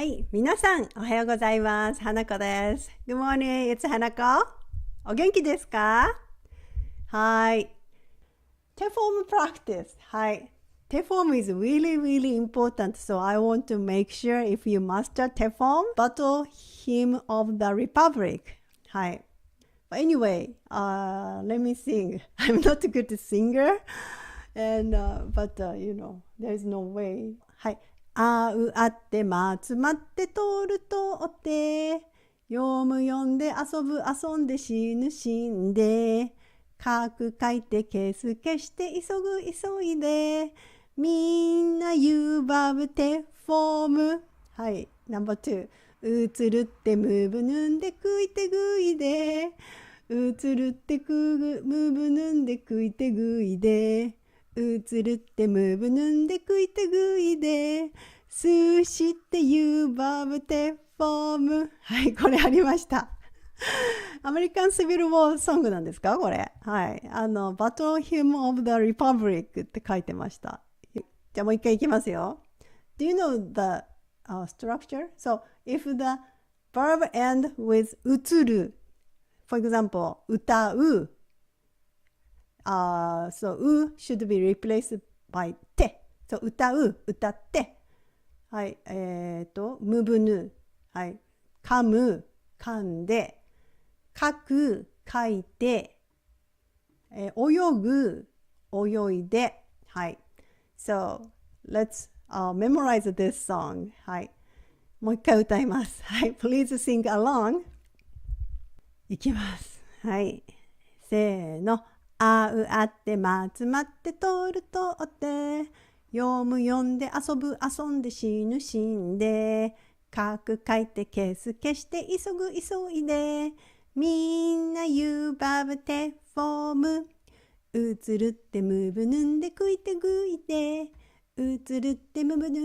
はい、皆さん、おはようございます。花子です。Good morning, it's 花子。お元気ですか？はい。手フォーム practice。はい。手フォーム is really, really important. So I want to make sure if you master 手フォーム, battle hymn of the republic. はい。But anyway, let me sing. I'm not a good singer, but there's no way. はい。あうあってまつまって通るとおって読む読んで遊ぶ遊んで死ぬ死んで書く書いて消す消して急ぐ急いでみんな言うバブテフォーム。はい、ナンバー2。うつるってムーブぬんでくいてぐいでうつるってくぐムーブぬんでくいてぐいでうつるってムーブぬんでくいてぐいで寿司っていうバブテフォーム。はい、これありました。アメリカンシビルウォーソングなんですかこれ。はい。バトルヒムオブ the Republic って書いてました。じゃあもう一回いきますよ。Do you know the structure? So, if the verb end with うつる for example, 歌うso う should be replaced by て so 歌う歌ってはい、むぶぬ、はい、噛む、噛んで、書く、書いて、泳ぐ、泳いで、はい。So, let's memorize this song. はい。もう一回歌います。はい。Please sing along. いきます。はい。せーの。あうあってまつまって通るとおって読む読んで遊ぶ遊んで死ぬ死んで書く書いて消す消して急ぐ急いでみんな言うバブテフォームうつるってムーブぬんでくいてぐいでうつるってムーブぬ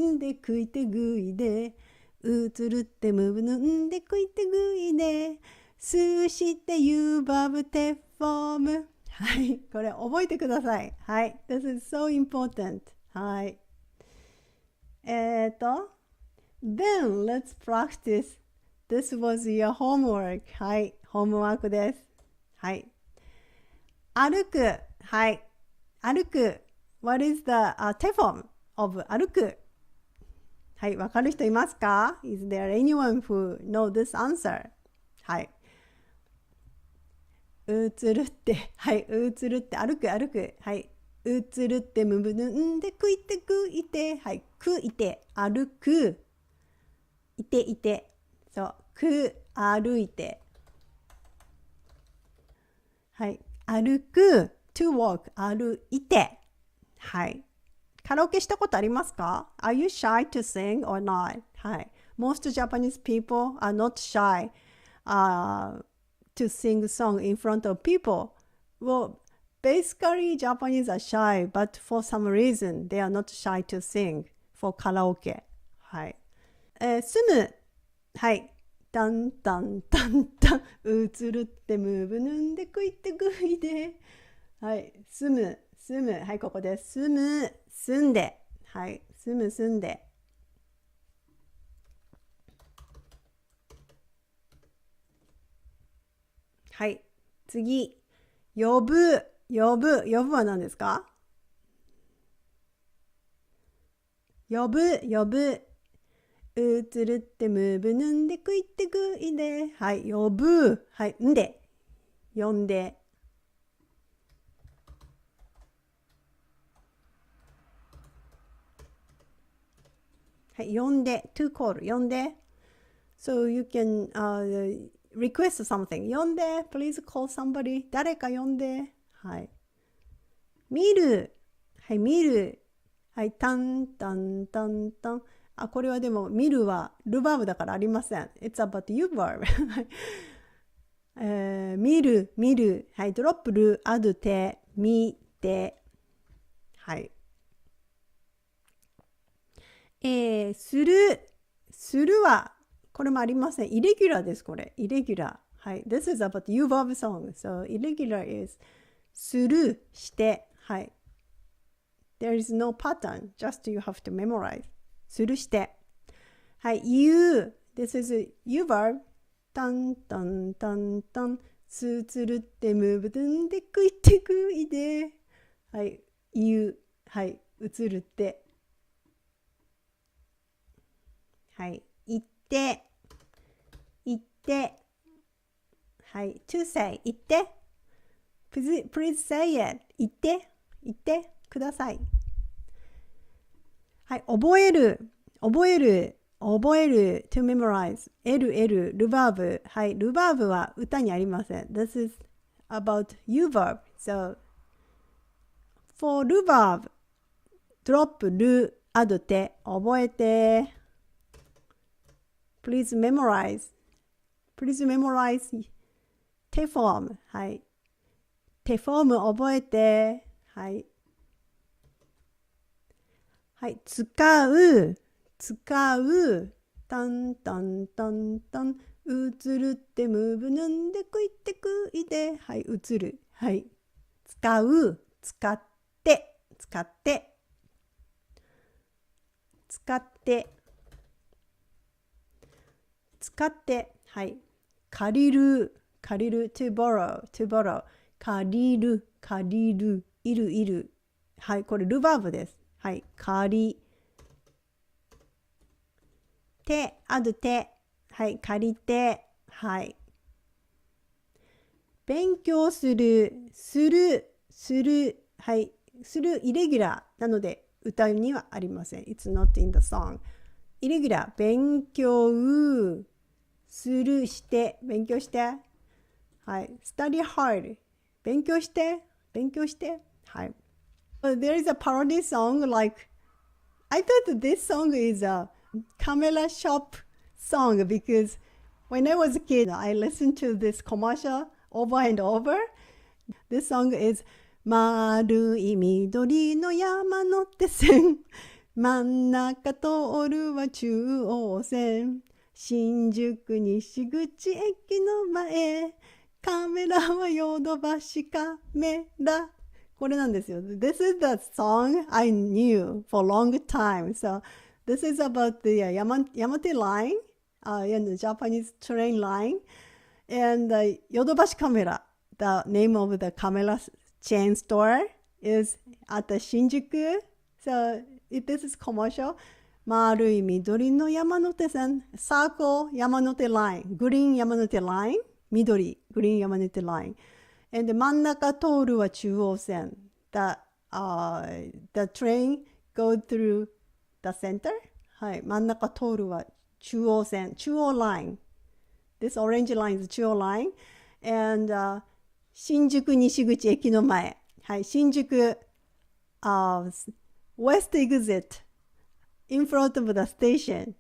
んでくいてぐいでうつるってムーブぬんでくいてぐいで寿司っていうバブテフォーム。はい。これ覚えてください。はい。This is so important. はい。Then let's practice. This was your homework. はい。ホームワークです。はい。歩く。はい。歩く。What is the te form of 歩く？はい。わかる人いますか？ Is there anyone who know this answer? はい。うつるって、はい、うつるって歩く歩く、はい、うつるってむぶぬんでくいてくいて、はい、くいて歩く、いていて、そう、く歩いて、はい、歩く、to walk 歩いて、はい。カラオケしたことありますか？ Are you shy to sing or not? はい。Most Japanese people are not shy、to sing a song in front of people. Well, basically Japanese are shy, but for some reason they are not shy to sing for karaoke. はい。住む。はい。タンタンタンタン。うつるってムーブぬんでくいってぐいで。はい。住む。住む。はい、ここです。住む。住んで。はい。住む。住んで。はい。次。呼ぶ。呼ぶ。呼ぶは何ですか？呼ぶ。呼ぶ。うつるってムーブぬんでくいってぐいで。はい。呼ぶ。はい。んで。呼んで。はい。呼んで。to call。呼んで。So you can、request something. 呼んで。Please call somebody. 誰か呼んで。はい。見る。はい。見る。はい。タンタンタンタン。あ、これはでも、見るはルバーブだからありません。It's about you verb. 見る、見る。はい。ドロップル、アドて、見て。はい。する。するは、これもありません。イレギュラーです、これ。イレギュラー。はい。This is about you verb song. So, irregular is する、して。はい。There is no pattern. Just you have to memorize. するして。はい、you. This is a you verb. タンタンタンタン。すつるってムーブドゥンでくいってくいで。はい、you. はい、映るって。はい、行って。行って。はい、to say. 行って。Please say it. 言って、言ってください。はい、覚える、覚える、覚える、to memorize。ルバーブ。はい、ルバーブは歌にありません。This is about you verb. So, for ルバーブ、drop ル、add て、覚えて。Please memorize. Please memorize 手フォーム。はい。手フォーム覚えて、はい。はい、使う、タンタンタンタン、映るってムーブぬんでくいってくいで、はい、映る。はい。使う、使って、使って、使って、使って、はい。借りる、借りる、to borrow, to borrow。借りる、借りる、いる、いる。はい、これルバーブです。はい、借り。て、あるて。はい、借りて。はい。勉強する、する。はい、する、イレギュラーなので歌にはありません。It's not in the song。イレギュラー、勉強するして、勉強して。はい、study hard。勉強して、勉強して。はい。There is a parody song like, I thought this song is a camera shop song because when I was a kid, I listened to this commercial over and over. This song is 丸い緑の山手線真ん中通るは中央線新宿西口駅の前カメラはヨドバシカメラこれなんですよ。This is the song I knew for a long time. So this is about the Yamate line, in the Japanese train line, and Yodobashi Camera. The name of the camera chain store is at the Shinjuku. So this is commercial. 丸い緑の山手線 Circle 山手 line, Green 山手 line, 緑 Green 山手 line. And 真ん中通るは中央線。The train goes through the center. はい。真ん中通るは中央線。中央 line. This orange line is 中央 line. And、新宿西口駅の前。はい。新宿、West exit in front of the station.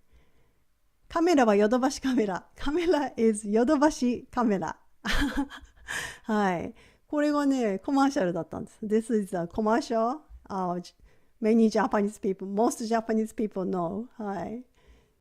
カメラはヨドバシカメラ。カメラ is ヨドバシカメラ。はい。これがね、コマーシャルだったんです。This is a commercial. Many Japanese people, most Japanese people know. はい。